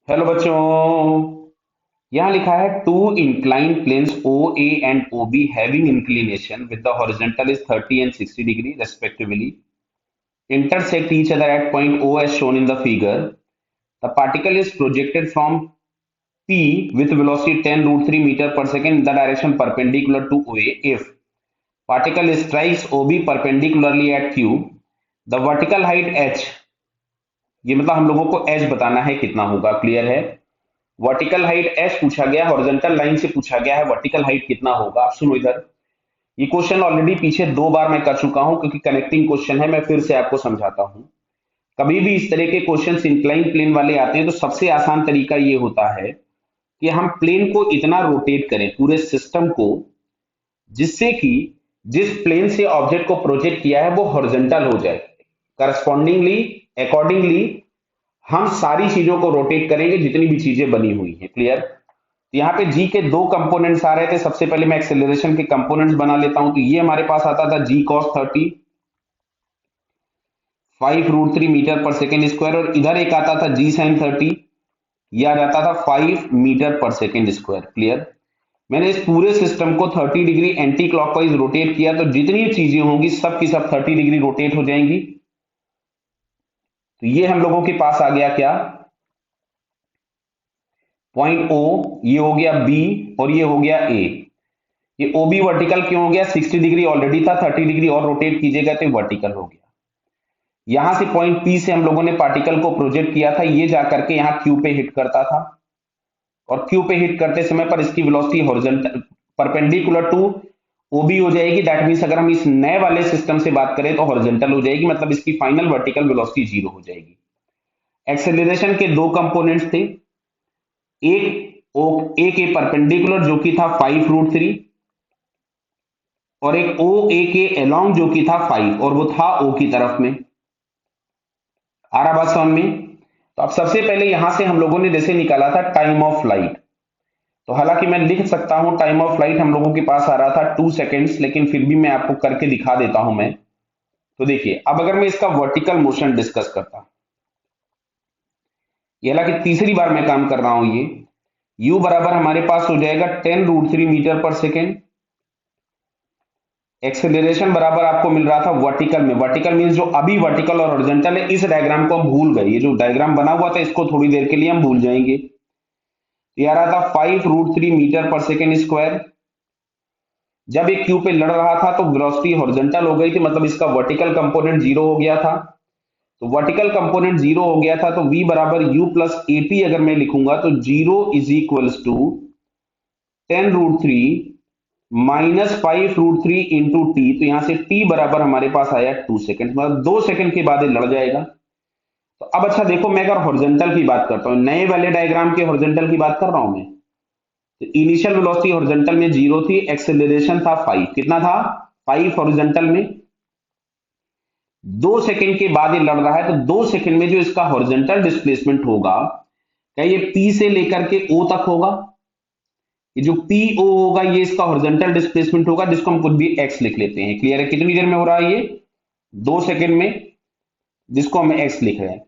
Hello बच्चों। यहाँ लिखा है two incline planes O A and O B having inclination with the horizontal is 30 and 60 degree respectively intersect each other at point O as shown in the figure. The particle is projected from P with velocity 10 root 3 meter per second in the direction perpendicular to OA. If particle strikes OB perpendicularly at Q, the vertical height h, ये मतलब हम लोगों को h बताना है कितना होगा, clear है। वर्टिकल हाइट एच पूछा गया, हॉरिजॉन्टल लाइन से पूछा गया है वर्टिकल हाइट कितना होगा। आप सुनो इधर, ये क्वेश्चन ऑलरेडी पीछे 2 बार मैं कर चुका हूं क्योंकि कनेक्टिंग क्वेश्चन है। मैं फिर से आपको समझाता हूं। कभी भी इस तरह के क्वेश्चन इंक्लाइन प्लेन वाले आते हैं तो सबसे आसान तरीका ये होता है कि हम प्लेन को इतना रोटेट करें पूरे सिस्टम को, जिससे कि जिस प्लेन से ऑब्जेक्ट को प्रोजेक्ट किया है वो हॉरिजॉन्टल हो जाए। करस्पॉन्डिंगली, अकॉर्डिंगली हम सारी चीजों को रोटेट करेंगे जितनी भी चीजें बनी हुई हैं, क्लियर। यहाँ पे जी के 2 कंपोनेंट्स आ रहे थे। सबसे पहले मैं एक्सेलरेशन के कंपोनेंट्स बना लेता हूं। तो ये हमारे पास आता था जी कॉस 30 5 रूट 3 मीटर पर सेकेंड स्क्वायर, और इधर एक आता था जी साइन 30, ये आ जाता था 5 मीटर पर सेकेंड स्क्वायर, क्लियर। मैंने इस पूरे सिस्टम को 30 डिग्री एंटी क्लॉकवाइज रोटेट किया तो जितनी चीजें होंगी सब की सब 30 डिग्री रोटेट हो जाएंगी। तो ये हम लोगों के पास आ गया क्या, पॉइंट ओ, ये हो गया बी और ये हो गया ए। ये ओ बी वर्टिकल क्यों हो गया, 60 डिग्री ऑलरेडी था, 30 डिग्री और रोटेट कीजिएगा तो वर्टिकल हो गया। यहां से पॉइंट पी से हम लोगों ने पार्टिकल को प्रोजेक्ट किया था, ये जाकर के यहां क्यू पे हिट करता था, और क्यू पे हिट करते समय पर इसकी वेलोसिटी हॉरिजॉन्टल परपेंडिकुलर टू ओबी हो जाएगी। दैट मींस अगर हम इस नए वाले सिस्टम से बात करें तो हॉरिजॉन्टल हो जाएगी, मतलब इसकी फाइनल वर्टिकल वेलोसिटी 0 हो जाएगी। एक्सेलरेशन के 2 कंपोनेंट्स थे, एक के परपेंडिकुलर जो कि था 5 रूट 3, और एक ओ ए के अलोंग जो कि था 5, और वो था ओ की तरफ में। आ रहा बात समझ में। तो अब सबसे पहले यहां से हम लोगों ने जैसे निकाला था टाइम ऑफ फ्लाइट, तो हालांकि मैं लिख सकता हूं टाइम ऑफ फ्लाइट हम लोगों के पास आ रहा था 2 सेकेंड्स, लेकिन फिर भी मैं आपको करके दिखा देता हूं मैं। तो देखिए, अब अगर मैं इसका वर्टिकल मोशन डिस्कस करता, ये हालांकि तीसरी बार मैं काम कर रहा हूं, ये u बराबर हमारे पास हो जाएगा 10 रूट 3 मीटर पर सेकेंड। एक्सेलरेशन बराबर आपको मिल रहा था वर्टिकल में, वर्टिकल मींस जो अभी वर्टिकल और हॉरिजॉन्टल है, इस डायग्राम को हम भूल गए, ये जो डायग्राम बना हुआ था इसको थोड़ी देर के लिए हम भूल जाएंगे। ये आ रहा था 5 रूट 3 मीटर पर सेकेंड स्क्वायर। जब ये क्यू पे लड़ रहा था तो वेलोसिटी हॉरिजॉन्टल हो गई थी, मतलब इसका वर्टिकल कंपोनेंट 0 हो गया था। तो वर्टिकल कंपोनेंट 0 हो गया था तो v बराबर u प्लस एटी अगर मैं लिखूंगा तो 0 is equals to 10 root 3 minus 5 root 3 into t. तो यहां से t बराबर हमारे पास आया 2 सेकेंड, मतलब 2 सेकेंड के बाद ये लड़ जाएगा। तो अब अच्छा देखो, मैं अगर हॉरिजॉन्टल की बात करता हूं, नए वाले डायग्राम के हॉरिजॉन्टल की बात कर रहा हूं मैं, तो इनिशियल वेलोसिटी हॉरिजॉन्टल में 0 थी, एक्सेलरेशन था 5, कितना था 5 हॉरिजॉन्टल में। 2 सेकेंड के बाद ये लड़ रहा है तो 2 सेकेंड में जो इसका हॉरिजॉन्टल डिस्प्लेसमेंट होगा, क्या ये पी से लेकर के ओ तक होगा। ये जो पी ओ होगा ये इसका हॉरिजॉन्टल डिस्प्लेसमेंट होगा, जिसको हम कुछ भी एक्स लिख लेते हैं, क्लियर है। कितनी देर में हो रहा है ये, 2 सेकेंड में, जिसको हम एक्स लिख रहे हैं।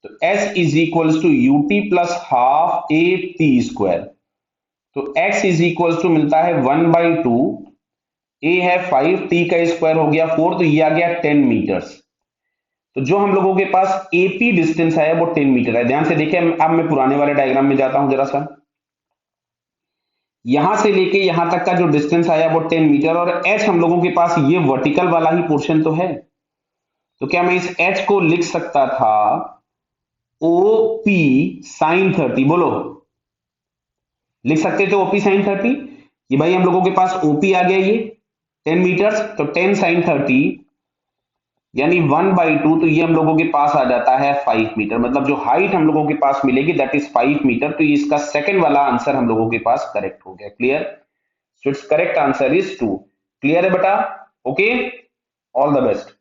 तो s is equals to u t plus half a t square. तो एक्स इज इक्वल्स टू मिलता है 1/2, ए है 5, टी का स्क्वायर हो गया 4, तो ये आ गया 10 मीटर्स। तो जो हम लोगों के पास एपी डिस्टेंस है वो 10 मीटर है। ध्यान से देखिए, अब मैं पुराने वाले डायग्राम में जाता हूं जरा सा। यहां से लेके यहां तक का जो डिस्टेंस आया वो 10 मीटर, और एच हम लोगों के पास ये वर्टिकल वाला ही पोर्शन तो है। तो क्या मैं इस एच को लिख सकता था ओ पी साइन 30, बोलो, लिख सकते थे ओपी साइन 30। ये भाई हम लोगों के पास ओपी आ गया ये 10 मीटर्स, तो 10 साइन 30 यानी 1/2, तो ये हम लोगों के पास आ जाता है 5 मीटर, मतलब जो हाइट हम लोगों के पास मिलेगी दैट इज 5 मीटर। तो ये इसका सेकंड वाला आंसर हम लोगों के पास करेक्ट हो गया, clear. So it's correct answer is 2। Clear है बेटा, ओके, ऑल द बेस्ट।